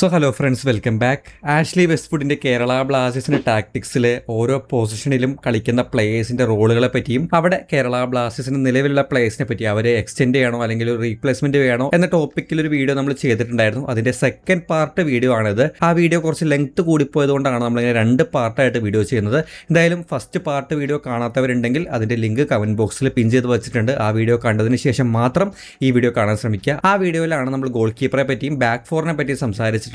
So hello friends, welcome back. Ashley വെസ്റ്റ്വുഡിന്റെ കേരള ബ്ലാസ്റ്റേഴ്സിന്റെ ടാക്ടിക്സിലെ ഓരോ പൊസിഷനിലും കളിക്കുന്ന പ്ലേയേഴ്സിന്റെ റോളുകളെ പറ്റിയും അവിടെ കേരള ബ്ലാസ്റ്റേഴ്സിന്റെ നിലവിലുള്ള പ്ലേയേഴ്സിനെ പറ്റി അവരെ എക്സ്റ്റെൻഡ് ചെയ്യണോ അല്ലെങ്കിൽ ഒരു റീപ്ലേസ്മെന്റ് വേണോ എന്ന ടോപ്പിക്കിൽ ഒരു വീഡിയോ നമ്മൾ ചെയ്തിട്ടുണ്ടായിരുന്നു. അതിന്റെ സെക്കൻഡ് പാർട്ട് വീഡിയോ ആണിത്. ആ വീഡിയോ കുറച്ച് ലെങ്ത് കൂടിപ്പോയതുകൊണ്ടാണ് നമ്മളിങ്ങനെ രണ്ട് പാർട്ടായിട്ട് വീഡിയോ ചെയ്യുന്നത്. എന്തായാലും ഫസ്റ്റ് പാർട്ട് വീഡിയോ കാണാത്തവരുണ്ടെങ്കിൽ അതിന്റെ ലിങ്ക് കമന്റ് ബോക്സിൽ പിൻ ചെയ്ത് വെച്ചിട്ടുണ്ട്. ആ വീഡിയോ കണ്ടതിന് ശേഷം മാത്രം ഈ വീഡിയോ കാണാൻ ശ്രമിക്കുക. ആ വീഡിയോയിലാണ് നമ്മൾ ഗോൾ കീപ്പറെ പറ്റിയും ബാക്ക് ഫോറിനെ പറ്റിയും സംസാരിച്ചിട്ടുള്ളത്.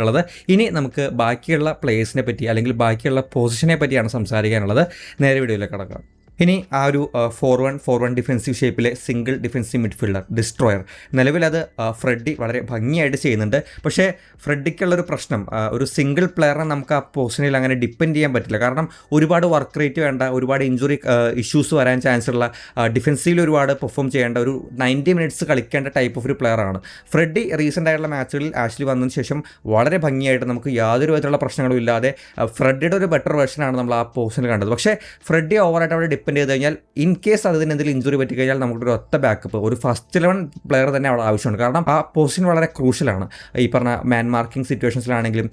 ഇനി നമുക്ക് ബാക്കിയുള്ള പ്ലേയേഴ്സിനെ പറ്റി അല്ലെങ്കിൽ ബാക്കിയുള്ള പൊസിഷനെ പറ്റിയാണ് സംസാരിക്കാനുള്ളത്. നേരെ വീഡിയോയിലേക്ക് കടക്കാം. ഇനി ആ ഒരു 4-1 ഡിഫെൻസീവ് ഷേപ്പിലെ സിംഗിൾ ഡിഫെൻസീവ് മിഡ്ഫീൽഡർ ഡിസ്ട്രോയർ, നിലവിലത് ഫ്രെഡി വളരെ ഭംഗിയായിട്ട് ചെയ്യുന്നുണ്ട്. പക്ഷേ ഫ്രെഡിക്കുള്ളൊരു പ്രശ്നം, ഒരു സിംഗിൾ പ്ലെയറിനെ നമുക്ക് ആ പൊസിഷനിൽ അങ്ങനെ ഡിപ്പെൻഡ് ചെയ്യാൻ പറ്റില്ല. കാരണം ഒരുപാട് വർക്ക് റേറ്റ് വേണ്ട, ഒരുപാട് ഇഞ്ചുറി ഇഷ്യൂസ് വരാൻ ചാൻസ് ഉള്ള, ഡിഫെൻസീവിൽ ഒരുപാട് പെർഫോം ചെയ്യേണ്ട, ഒരു 90 മിനിറ്റ്സ് കളിക്കേണ്ട ടൈപ്പ് ഓഫ് ഒരു പ്ലെയറാണ് ഫ്രെഡി. റീസെൻ്റ് ആയിട്ടുള്ള മാച്ചുകളിൽ ആഷ്ലി വന്നതിന് ശേഷം വളരെ ഭംഗിയായിട്ട് നമുക്ക് യാതൊരു വിധത്തിലുള്ള പ്രശ്നങ്ങളും ഇല്ലാതെ ഫ്രെഡിയുടെ ഒരു ബെറ്റർ വേർഷനാണ് നമ്മൾ ആ പൊസിഷനിൽ കണ്ടത്. പക്ഷേ ഫ്രെഡി ഓവറായിട്ട് അവിടെ ഡിപ്പെൻഡ് ചെയ്ത് കഴിഞ്ഞാൽ ഇൻ കേസ് അതിന് എന്തെങ്കിലും ഇഞ്ചുറി പറ്റി കഴിഞ്ഞാൽ നമുക്കൊരു ഒറ്റ ബാക്കപ്പ്, ഒരു ഫസ്റ്റ് 11 പ്ലെയർ തന്നെ അവിടെ ആവശ്യമുണ്ട്. കാരണം ആ പൊസിഷൻ വളരെ ക്രൂഷ്യലാണ്. ഈ പറഞ്ഞ മാൻ മാർക്കിംഗ് സിറ്റുവേഷൻസിലാണെങ്കിലും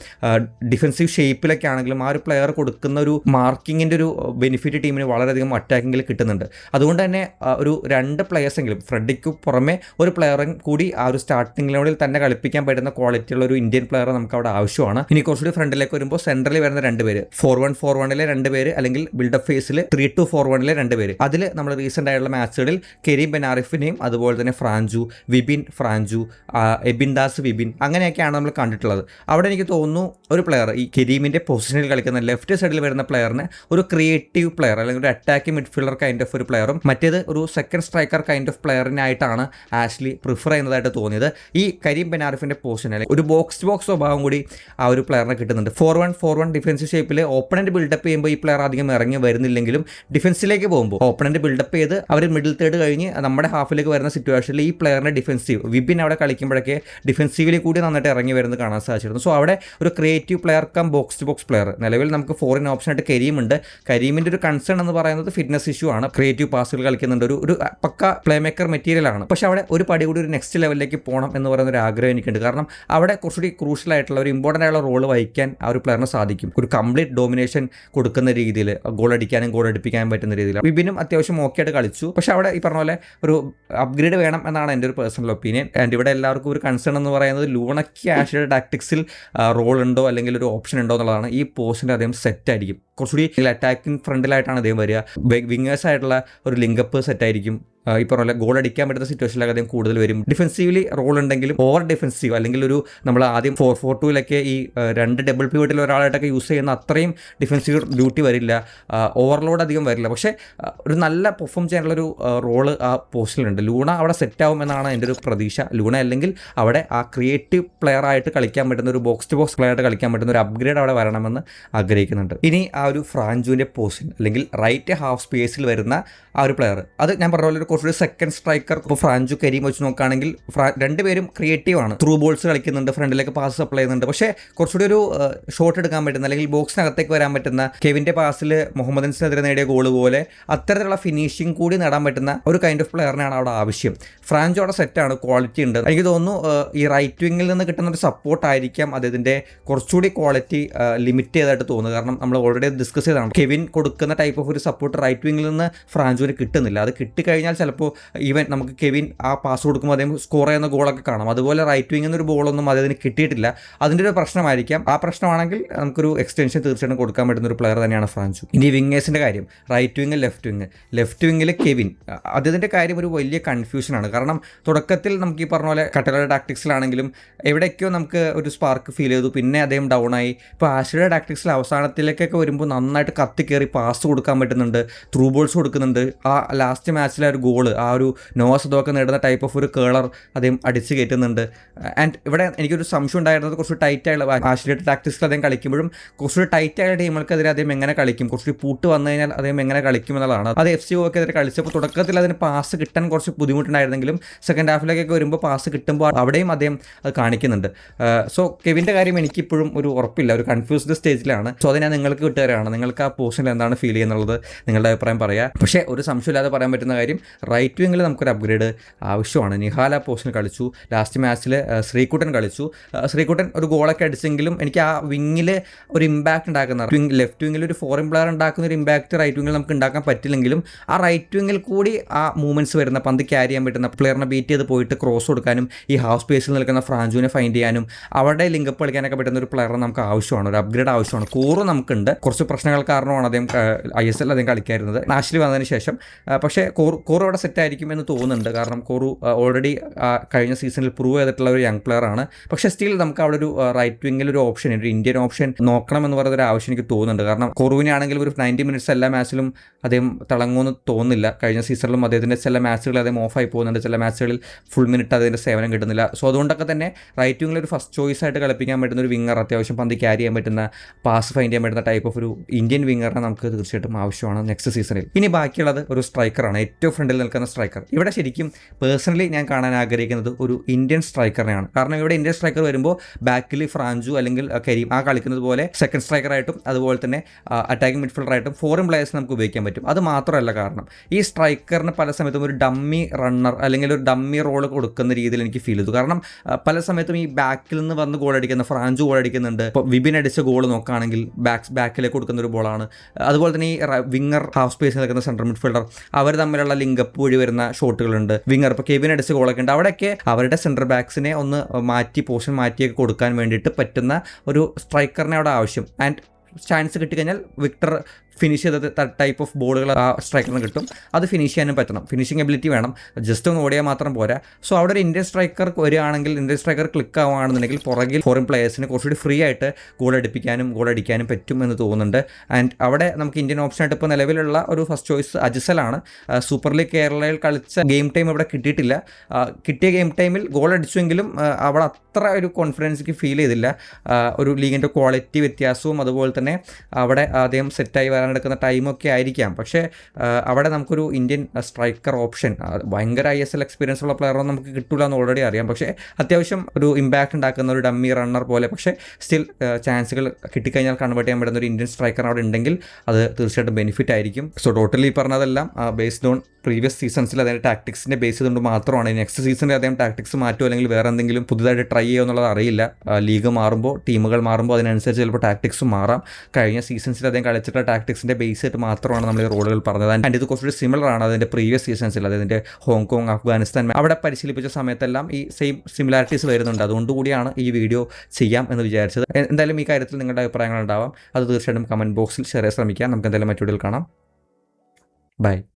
ഡിഫെൻസീവ് ഷേപ്പിലൊക്കെ ആണെങ്കിലും ആ ഒരു പ്ലെയർ കൊടുക്കുന്ന ഒരു മാർക്കിങ്ങിൻ്റെ ഒരു ബെനിഫിറ്റ് ടീമിന് വളരെയധികം അറ്റാക്കിങ്ങിൽ കിട്ടുന്നുണ്ട്. അതുകൊണ്ട് തന്നെ ഒരു 2 പ്ലെയേഴ്സെങ്കിലും ഫ്രെഡിക്ക് പുറമെ ഒരു പ്ലെയറും കൂടി ആ ഒരു സ്റ്റാർട്ടിംഗ് ലെവലിൽ തന്നെ കളിപ്പിക്കാൻ പറ്റുന്ന ക്വാളിറ്റിയുള്ള ഒരു ഇന്ത്യൻ പ്ലെയർ നമുക്ക് അവിടെ ആവശ്യമാണ്. ഇനി കുറച്ചുകൂടി ഫ്രണ്ടിലേക്ക് വരുമ്പോൾ സെൻട്രലിൽ വരുന്ന 2 പേര്, 4-1-4-1 2 പേര്, അല്ലെങ്കിൽ ബിൽഡപ്പ് ഫേസിൽ 3-2-4-1 2 പേര്. അതിൽ നമ്മൾ റീസെൻ്റ് ആയിട്ടുള്ള മാച്ചുകളിൽ കരീം ബെനാറിഫിനെയും അതുപോലെ തന്നെ ഫ്രാഞ്ചു, എബിൻദാസ് വിപിൻ, അങ്ങനെയൊക്കെയാണ് നമ്മൾ കണ്ടിട്ടുള്ളത്. അവിടെ എനിക്ക് തോന്നുന്നു ഒരു പ്ലെയർ ഈ കരീമിൻ്റെ പൊസിഷനിൽ കളിക്കുന്ന ലെഫ്റ്റ് സൈഡിൽ വരുന്ന പ്ലെയറിന് ഒരു ക്രിയേറ്റീവ് പ്ലെയർ അല്ലെങ്കിൽ ഒരു അറ്റാക്കിംഗ് മിഡ്ഫീൽഡർ കൈൻഡ് ഓഫ് ഒരു പ്ലെയറും മറ്റേത് ഒരു സെക്കൻഡ് സ്ട്രൈക്കർ കൈൻഡ് ഓഫ് പ്ലെയറിനായിട്ടാണ് ആഷ്ലി പ്രിഫർ ചെയ്യുന്നതായിട്ട് തോന്നിയത്. ഈ കരീം ബെനാറിഫിൻ്റെ പൊസിഷനിൽ ഒരു ബോക്സ് ടു ബോക്സ് സ്വഭാവം കൂടി ആ ഒരു പ്ലെയറിനെ കിട്ടുന്നുണ്ട്. 4-1-4-1 ഡിഫൻസീവ് ഷേപ്പിൽ ഓപ്പണൻറ്റ് ബിൽഡപ്പ് ചെയ്യുമ്പോൾ ഈ പ്ലെയർ അധികം ഇറങ്ങി വരുന്നില്ലെങ്കിലും ഡിഫൻസിലേക്ക് പോകുമ്പോൾ ഓപ്പണന്റ് ബിൽഡപ്പ് ചെയ്ത് അവർ മിഡിൽ തേർഡ് കഴിഞ്ഞ് നമ്മുടെ ഹാഫിലേക്ക് വരുന്ന സിറ്റുവേഷനിൽ ഈ പ്ലെയറിന്റെ ഡിഫൻസീവ് വിപിൻ അവിടെ കളിക്കുമ്പോഴൊക്കെ ഡിഫൻസീവിൽ കൂടി നന്നായിട്ട് ഇറങ്ങി വരുന്നത് കാണാൻ സാധിച്ചിരുന്നു. സോ അവിടെ ഒരു creative player cum box to box player. നിലവിൽ നമുക്ക് ഫോറിൻ ഓപ്ഷനായിട്ട് കരീമുണ്ട്. കരീമിൻ്റെ ഒരു കൺസേൺ എന്ന് പറയുന്നത് ഫിറ്റ്നസ് ഇഷ്യൂ ആണ്. ക്രിയേറ്റീവ് പാസുകൾ കളിക്കുന്നുണ്ട്, ഒരു പക്ക പ്ലേ മേക്കർ മെറ്റീരിയൽ ആണ്. പക്ഷേ അവിടെ ഒരു പടി കൂടി ഒരു നെക്സ്റ്റ് ലെവലിലേക്ക് പോകണം എന്ന് പറയുന്ന ഒരു ആഗ്രഹം എനിക്കുണ്ട്. കാരണം അവിടെ കുറച്ചുകൂടി ക്രൂഷ്യൽ ആയിട്ടുള്ള ഒരു ഇമ്പോർട്ടൻ്റ് ആയിട്ടുള്ള റോൾ വഹിക്കാൻ ആ ഒരു പ്ലെയറിന് സാധിക്കും. ഒരു കംപ്ലീറ്റ് ഡോമിനേഷൻ കൊടുക്കുന്ന രീതിയിൽ, ഗോൾ അടിക്കാനും ഗോൾ അടിപ്പിക്കാനും പറ്റുന്ന രീതിയിൽ. വിപിനും അത്യാവശ്യം ഓക്കെ ആയിട്ട് കളിച്ചു. പക്ഷേ അവിടെ ഈ പറഞ്ഞ പോലെ ഒരു അപ്ഗ്രേഡ് വേണം എന്നാണ് എൻ്റെ ഒരു പേഴ്സണൽ ഒപ്പീനിയൻ. ആൻഡ് ഇവിടെ എല്ലാവർക്കും ഒരു കൺസേൺ എന്ന് പറയുന്നത് ലൂണയ്ക്ക് ആഷിയുടെ ടാക്ടിക്സിൽ റോൾ ഉണ്ടോ അല്ലെങ്കിൽ ഒരു ഓപ്ഷൻ ഉണ്ടോ എന്നുള്ളതാണ്. ഈ പോസ്റ്റിൻ്റെ അദ്ദേഹം സെറ്റ് ആയിരിക്കും, കുറച്ചുകൂടി അറ്റാക്കിംഗ് ഫ്രണ്ടിലായിട്ടാണ് അദ്ദേഹം വരിക. വിങ്ങേഴ്സ് ആയിട്ടുള്ള ഒരു ലിങ്കപ്പ് സെറ്റായിരിക്കും. ഈ പറഞ്ഞ ഗോൾ അടിക്കാൻ പറ്റുന്ന സിറ്റുവേഷനിലൊക്കെ അദ്ദേഹം കൂടുതൽ വരും. ഡിഫെൻസീവ്ലി റോൾ ഉണ്ടെങ്കിലും ഓവർ ഡിഫെൻസീവ് അല്ലെങ്കിൽ ഒരു നമ്മൾ ആദ്യം 4-4-2 ഈ 2 ഡബിൾ പിവറ്റിൽ ഒരാളായിട്ടൊക്കെ യൂസ് ചെയ്യുന്ന അത്രയും ഡിഫെൻസീവ് ഡ്യൂട്ടി വരില്ല, ഓവർലോഡ് അധികം വരില്ല. പക്ഷേ ഒരു നല്ല പെർഫോം ചെയ്യാനുള്ളൊരു റോള് ആ പോസ്റ്റിലുണ്ട്. ലൂണ അവിടെ സെറ്റാവും എന്നാണ് എൻ്റെ ഒരു പ്രതീക്ഷ. ലൂണ അല്ലെങ്കിൽ അവിടെ ആ ക്രിയേറ്റീവ് പ്ലെയർ ആയിട്ട് കളിക്കാൻ പറ്റുന്ന ഒരു ബോക്സ് ടു ബോക്സ് പ്ലെയർ ആയിട്ട് കളിക്കാൻ പറ്റുന്ന ഒരു അപ്ഗ്രേഡ് അവിടെ വരണമെന്ന് ആഗ്രഹിക്കുന്നുണ്ട്. ഇനി ആ ഒരു ഫ്രാഞ്ചുവിൻ്റെ പൊസിഷൻ അല്ലെങ്കിൽ റൈറ്റ് ഹാഫ് സ്പേസിൽ വരുന്ന ആ ഒരു പ്ലെയർ, അത് ഞാൻ പറഞ്ഞ പോലെ കുറച്ചുകൂടി സെക്കൻഡ് സ്ട്രൈക്കർ. ഇപ്പോൾ ഫ്രാഞ്ചു കരീം വെച്ച് നോക്കുകയാണെങ്കിൽ 2 പേരും ക്രിയേറ്റീവ് ആണ്. ത്രൂ ബോൾസ് കളിക്കുന്നുണ്ട്, ഫ്രണ്ടിലേക്ക് പാസ് സപ്ലൈ ചെയ്യുന്നുണ്ട്. പക്ഷേ കുറച്ചുകൂടി ഒരു ഷോട്ട് എടുക്കാൻ പറ്റുന്ന അല്ലെങ്കിൽ ബോക്സിനകത്തേക്ക് വരാൻ പറ്റുന്ന, കെവിൻ്റെ പാസിൽ മുഹമ്മദൻസിനെതിരെ നേടിയ ഗോൾ പോലെ അത്തരത്തിലുള്ള ഫിനിഷിംഗ് കൂടി നേടാൻ പറ്റുന്ന ഒരു കൈൻഡ് ഓഫ് പ്ലെയറിനാണ് അവിടെ ആവശ്യം. ഫ്രാഞ്ചു അവിടെ സെറ്റാണ്, ക്വാളിറ്റി ഉണ്ട്. എനിക്ക് തോന്നുന്നു ഈ റൈറ്റ് വിങ്ങിൽ നിന്ന് കിട്ടുന്ന ഒരു സപ്പോർട്ടായിരിക്കാം അദ്ദേഹത്തിൻ്റെ കുറച്ചുകൂടി ക്വാളിറ്റി ലിമിറ്റ് ചെയ്തായിട്ട് തോന്നുന്നത്. കാരണം നമ്മൾ ഓൾറെഡി ഡിസ്കസ് ചെയ്തതാണ്, കെവിൻ കൊടുക്കുന്ന ടൈപ്പ് ഓഫ് ഒരു സപ്പോർട്ട് റൈറ്റ് വിങ്ങിൽ നിന്ന് ഫ്രാഞ്ചുവിന് കിട്ടുന്നില്ല. അത് കിട്ടിക്കഴിഞ്ഞാൽ ചിലപ്പോൾ ഈവൻ നമുക്ക് കെവിൻ ആ പാസ് കൊടുക്കുമ്പോൾ അദ്ദേഹം സ്കോർ ചെയ്യുന്ന ഗോളൊക്കെ കാണാം. അതുപോലെ റൈറ്റ് വിങ്ങിൽ നിന്നൊരു ബോളൊന്നും അദ്ദേഹത്തിന് കിട്ടിയിട്ടില്ല. അതിൻ്റെ ഒരു പ്രശ്നമായിരിക്കാം. ആ പ്രശ്നമാണെങ്കിൽ നമുക്കൊരു എക്സ്റ്റൻഷൻ തീർച്ചയായിട്ടും കൊടുക്കാൻ പറ്റുന്ന ഒരു പ്ലെയർ തന്നെയാണ് ഫ്രാഞ്ചു. ഇനി വിങ്ങേഴ്സിൻ്റെ കാര്യം, റൈറ്റ് വിങ്, ലെഫ്റ്റ് വിങ്ങിൽ കെവിൻ, അദ്ദേഹത്തിൻ്റെ കാര്യം ഒരു വലിയ കൺഫ്യൂഷനാണ്. കാരണം തുടക്കത്തിൽ നമുക്ക് ഈ പറഞ്ഞ പോലെ കട്ടലയുടെ ടാക്ടിക്സിലാണെങ്കിലും എവിടെയൊക്കെയോ നമുക്ക് ഒരു സ്പാർക്ക് ഫീൽ ചെയ്തു, പിന്നെ അദ്ദേഹം ഡൗൺ ആയി. ഇപ്പോൾ ആഷിയുടെ ടാക്ടിക്സിൽ അവസാനത്തിലേക്കൊക്കെ വരുമ്പോൾ നന്നായിട്ട് കത്തി കയറി പാസ് കൊടുക്കാൻ പറ്റുന്നുണ്ട്, ത്രൂ ബോൾസ് കൊടുക്കുന്നുണ്ട്. ആ ലാസ്റ്റ് മാച്ചിലെ ഒരു ഗോള്, ആ ഒരു നോസതൊക്കെ നേടുന്ന ടൈപ്പ് ഓഫ് ഒരു കേളർ അദ്ദേഹം അടിച്ച് കയറ്റുന്നുണ്ട്. ആൻഡ് ഇവിടെ എനിക്കൊരു സംശയം ഉണ്ടായിരുന്നത് കുറച്ച് ടൈറ്റായുള്ള ആഷിയുടെ ടാക്ടിക്സിൽ അദ്ദേഹം കളിക്കുമ്പോഴും കുറച്ചുകൂടി ടൈറ്റായ ടീമുകൾക്കെതിരെ അദ്ദേഹം എങ്ങനെ കളിക്കും, കുറച്ചുകൂടി പൂട്ട് വന്നു കഴിഞ്ഞാൽ അദ്ദേഹം എങ്ങനെ കളിക്കും എന്നുള്ളതാണ്. അത് FCOക്കെതിരെ കളിച്ചപ്പോൾ തുടക്കത്തിൽ അതിന് പാസ് കിട്ടാൻ കുറച്ച് ബുദ്ധിമുട്ടുണ്ടായിരുന്നെങ്കിലും സെക്കൻഡ് ഹാഫിലേക്കൊക്കെ വരുമ്പോൾ പാസ് കിട്ടുമ്പോൾ അവിടെയും അദ്ദേഹം അത് കാണിക്കുന്നുണ്ട്. സോ കെവിൻ്റെ കാര്യം എനിക്കിപ്പോഴും ഒരു ഉറപ്പില്ല, ഒരു കൺഫ്യൂസ്ഡ് സ്റ്റേജിലാണ്. സോ അത് ഞാൻ നിങ്ങൾക്ക് വിട്ടുതരാം. വരെയാണ്. നിങ്ങൾക്ക് ആ പോസ്റ്റിൽ എന്താണ് ഫീൽ ചെയ്യുന്നുള്ളത് നിങ്ങളുടെ അഭിപ്രായം പറയുക. പക്ഷേ ഒരു സംശയമില്ലാതെ പറയാൻ പറ്റുന്ന കാര്യം റൈറ്റ് വിങ്ങിൽ നമുക്കൊരു അപ്ഗ്രേഡ് ആവശ്യമാണ്. നിഹാൽ ആ പോസ്റ്റിൽ കളിച്ചു, ലാസ്റ്റ് മാച്ചിൽ ശ്രീകുട്ടൻ കളിച്ചു. ശ്രീകുട്ടൻ ഒരു ഗോളൊക്കെ അടിച്ചെങ്കിലും എനിക്ക് ആ വിങ്ങിൽ ഒരു ഇമ്പാക്റ്റ് ഉണ്ടാക്കുന്ന ലെഫ്റ്റ് വിങ്ങിൽ ഒരു ഫോറിൻ പ്ലെയർ ഉണ്ടാക്കുന്ന ഒരു ഇമ്പാക്റ്റ് റൈറ്റ് വിങ്ങിൽ നമുക്ക് ഉണ്ടാക്കാൻ പറ്റില്ലെങ്കിലും ആ റൈറ്റ് വിങ്ങിൽ കൂടി ആ മൂവ്മെൻറ്റ്സ് വരുന്ന പന്ത് ക്യാരി ചെയ്യാൻ പറ്റുന്ന പ്ലെയറിനെ ബീറ്റ് ചെയ്ത് പോയിട്ട് ക്രോസ് കൊടുക്കാനും ഈ ഹാഫ് സ്പേസിൽ നിൽക്കുന്ന ഫ്രാഞ്ചുവിനെ ഫൈൻഡ് ചെയ്യാനും അവിടെ ലിങ്കപ്പ് കളിക്കാനൊക്കെ പറ്റുന്ന ഒരു പ്ലെയറിനെ നമുക്ക് ആവശ്യമാണ്, ഒരു അപ്ഗ്രേഡ് ആവശ്യമാണ്. കോറു നമുക്കുണ്ട്, കുറച്ച് പ്രശ്നങ്ങൾ കാരണമാണ് അദ്ദേഹം ISL അദ്ദേഹം കളിക്കായിരുന്നത് നാഷണലി വന്നതിന് ശേഷം. പക്ഷേ കോറു അവിടെ സെറ്റ് ആയിരിക്കും എന്ന് തോന്നുന്നുണ്ട്. കാരണം കോറു ഓൾറെഡി കഴിഞ്ഞ സീസണിൽ പ്രൂവ് ചെയ്തിട്ടുള്ള ഒരു യങ് പ്ലെയർ ആണ്. പക്ഷേ സ്റ്റിൽ നമുക്ക് അവിടെ ഒരു റൈറ്റ് വിങ്ങിൽ ഒരു ഓപ്ഷൻ, ഒരു ഇന്ത്യൻ ഓപ്ഷൻ നോക്കണം എന്ന് പറയുന്ന ഒരു ആവശ്യം എനിക്ക് തോന്നുന്നുണ്ട്. കാരണം കോറുവിനാണെങ്കിൽ ഒരു 90 മിനിറ്റ്സ് എല്ലാ മാച്ചിലും അദ്ദേഹം തിളങ്ങുമെന്ന് തോന്നുന്നില്ല. കഴിഞ്ഞ സീസണിലും അദ്ദേഹത്തിൻ്റെ ചില മാച്ചുകളിൽ അദ്ദേഹം ഓഫായി പോകുന്നുണ്ട്, ചില മാച്ചുകളിൽ ഫുൾ മിനിറ്റ് അതിൻ്റെ സേവനം കിട്ടുന്നില്ല. സോ അതുകൊണ്ടൊക്കെ തന്നെ റൈറ്റ് വിങ്ങിൽ ഒരു ഫസ്റ്റ് ചോയ്സ് ആയിട്ട് കളിപ്പിക്കാൻ പറ്റുന്ന ഒരു വിങ്ങർ, അത്യാവശ്യം പന്ത് ക്യാരി ചെയ്യാൻ പറ്റുന്ന, പാസ് ഫൈൻഡ് ചെയ്യാൻ പറ്റുന്ന ടൈപ്പ് ഓഫ് ഒരു ഇന്ത്യൻ വിങ്ങറിനെ നമുക്ക് തീർച്ചയായിട്ടും ആവശ്യമാണ് നെക്സ്റ്റ് സീസണിൽ. ഇനി ബാക്കിയുള്ളത് ഒരു സ്ട്രൈക്കറാണ്, ഏറ്റവും ഫ്രണ്ടിൽ നിൽക്കുന്ന സ്ട്രൈക്കർ. ഇവിടെ ശരിക്കും പേഴ്സണലി ഞാൻ കാണാൻ ആഗ്രഹിക്കുന്നത് ഒരു ഇന്ത്യൻ സ്ട്രൈക്കറിനെയാണ്. കാരണം ഇവിടെ ഇന്ത്യൻ സ്ട്രൈക്കർ വരുമ്പോൾ ബാക്കിൽ ഫ്രാഞ്ചു അല്ലെങ്കിൽ കരീം ആ കളിക്കുന്നത് പോലെ സെക്കൻഡ് സ്ട്രൈക്കറായിട്ടും അതുപോലെ തന്നെ അറ്റാക്കിംഗ് മിഡ്ഫീൽഡറായിട്ടും ഫോറിൻ പ്ലേയേഴ്സ് നമുക്ക് ഉപയോഗിക്കാൻ പറ്റും. അത് മാത്രമല്ല, കാരണം ഈ സ്ട്രൈക്കറിന് പല സമയത്തും ഒരു ഡമ്മി റണ്ണർ അല്ലെങ്കിൽ ഒരു ഡമ്മി റോൾ കൊടുക്കുന്ന രീതിയിൽ എനിക്ക് ഫീൽ ചെയ്തു. കാരണം പല സമയത്തും ഈ ബാക്കിൽ നിന്ന് വന്ന് ഗോൾ അടിക്കുന്ന ഫ്രാഞ്ചു ഗോൾ അടിക്കുന്നുണ്ട്. ഇപ്പോൾ വിപിൻ അടിച്ച ഗോൾ നോക്കുകയാണെങ്കിൽ ബാക്കിലേക്ക് കൊടുക്കുന്ന ഒരു ബോളാണ്. അതുപോലെ തന്നെ ഈ വിങ്ങർ ഹാഫ് സ്പേസിൽ നിൽക്കുന്ന സെൻട്രൽ മിഡ്ഫീൽഡർ അവർ തമ്മിലുള്ള ലിങ്കപ്പ് വഴി വരുന്ന ഷോട്ടുകളുണ്ട്. വിങ്ങർ ഇപ്പോൾ കെവിൻ അടിച്ച ഗോളൊക്കെ ഉണ്ട്. അവിടെയൊക്കെ അവരുടെ സെൻട്രൽ ബാക്സിനെ ഒന്ന് പൊസിഷൻ മാറ്റിയൊക്കെ കൊടുക്കാൻ വേണ്ടിയിട്ട് പറ്റുന്ന ഒരു സ്ട്രൈക്കറിനെ അവിടെ ആവശ്യം. ആൻഡ് ചാൻസ് കിട്ടിക്കഴിഞ്ഞാൽ വിക്ടർ ഫിനിഷ് ചെയ്ത ടൈപ്പ് ഓഫ് ബോളുകൾ ആ സ്ട്രൈക്കറിന് കിട്ടും. അത് ഫിനിഷ് ചെയ്യാനും പറ്റണം, ഫിനിഷിംഗ് എബിലിറ്റി വേണം, ജസ്റ്റ് ഒന്ന് ഓടിയാൽ മാത്രം പോരാ. സോ അവിടെ ഒരു ഇന്ത്യൻ സ്ട്രൈക്കർ വരികയാണെങ്കിൽ, ഇന്ത്യൻ സ്ട്രൈക്കർ ക്ലിക്ക് ആവുകയാണെന്നുണ്ടെങ്കിൽ പുറകിൽ ഫോറിൻ പ്ലേയേഴ്സിന് കുറച്ചുകൂടി ഫ്രീ ആയിട്ട് ഗോൾ അടിക്കാനും പറ്റും എന്ന് തോന്നുന്നുണ്ട്. ആൻഡ് അവിടെ നമുക്ക് ഇന്ത്യൻ ഓപ്ഷനായിട്ട് ഇപ്പോൾ നിലവിലുള്ള ഒരു ഫസ്റ്റ് ചോയ്സ് അജിസലാണ്. സൂപ്പർ ലീഗ് കേരളയിൽ കളിച്ച ഗെയിം ടൈം ഇവിടെ കിട്ടിയിട്ടില്ല. കിട്ടിയ ഗെയിം ടൈമിൽ ഗോൾ അടിച്ചുവെങ്കിലും അവിടെ അത്ര ഒരു കോൺഫിഡൻസ് ഫീൽ ചെയ്തില്ല. ഒരു ലീഗിൻ്റെ ക്വാളിറ്റി വ്യത്യാസവും അതുപോലെ തന്നെ അവിടെ അദ്ദേഹം സെറ്റായി വരാനെടുക്കുന്ന ടൈമൊക്കെ ആയിരിക്കാം. പക്ഷേ അവിടെ നമുക്കൊരു ഇന്ത്യൻ സ്ട്രൈക്കർ ഓപ്ഷൻ, ഭയങ്കര ISL എക്സ്പീരിയൻസ് ഉള്ള പ്ലെയറൊന്നും നമുക്ക് കിട്ടില്ല എന്ന് ഓൾറെഡി അറിയാം. പക്ഷേ അത്യാവശ്യം ഒരു ഇമ്പാക്റ്റ് ഉണ്ടാക്കുന്ന ഒരു ഡമ്മി റണ്ണർ പോലെ, പക്ഷേ സ്റ്റിൽ ചാൻസുകൾ കിട്ടിക്കഴിഞ്ഞാൽ കൺവേർട്ട് ചെയ്യാൻ പറ്റുന്ന ഒരു ഇന്ത്യൻ സ്ട്രൈക്കർ അവിടെ ഉണ്ടെങ്കിൽ അത് തീർച്ചയായിട്ടും ബെനിഫിറ്റ് ആയിരിക്കും. സോ ടോട്ടലി പറഞ്ഞതെല്ലാം ബേസ്ഡ് ഓൺ പ്രീവിയസ് സീസൺസിൽ അതായത് ടാക്ടിക്സിൻ്റെ ബേസ് ചെയ്തുകൊണ്ട് മാത്രമാണ്. നെക്സ്റ്റ് സീസണിൽ അദ്ദേഹം ടാക്ടിക്സ് മാറ്റുമോ അല്ലെങ്കിൽ വേറെ എന്തെങ്കിലും പുതുതായിട്ട് ട്രൈ ചെയ്യുമോ എന്നുള്ളത് അറിയില്ല. ലീഗ് മാറുമ്പോൾ, ടീമുകൾ മാറുമ്പോൾ അതിനനുസരിച്ച് ചിലപ്പോൾ ടാക്ടിക്സ് മാറാം. കഴിഞ്ഞ സീസൺസിൽ അദ്ദേഹം കളിച്ചിട്ടുള്ള ടാക്ടിക്സിൻ്റെ ബേസ് ആയിട്ട് മാത്രമാണ് നമ്മൾ ഈ റോളുകൾ പറഞ്ഞത്. ആൻഡ് ഇത് കുറച്ചുകൂടി സിമിലർ ആണ് അതിൻ്റെ പ്രീവിയസ് സീസൺസിൽ, അതായത് ഹോങ്കോങ്, അഫ്ഗാനിസ്ഥാൻ അവിടെ പരിശീലിപ്പിച്ച സമയത്തെല്ലാം ഈ സെയിം സിമിലാരിറ്റീസ് വരുന്നുണ്ട്. അതുകൊണ്ടുകൂടിയാണ് ഈ വീഡിയോ ചെയ്യാം എന്ന് വിചാരിച്ചത്. എന്തായാലും ഈ കാര്യത്തിൽ നിങ്ങളുടെ അഭിപ്രായങ്ങൾ ഉണ്ടാവാം, അത് തീർച്ചയായിട്ടും കമൻറ്റ് ബോക്സിൽ ഷെയർ ചെയ്യാൻ ശ്രമിക്കാം. നമുക്ക് എന്തായാലും മറ്റു വീഡിയോയിൽ കാണാം. ബൈ.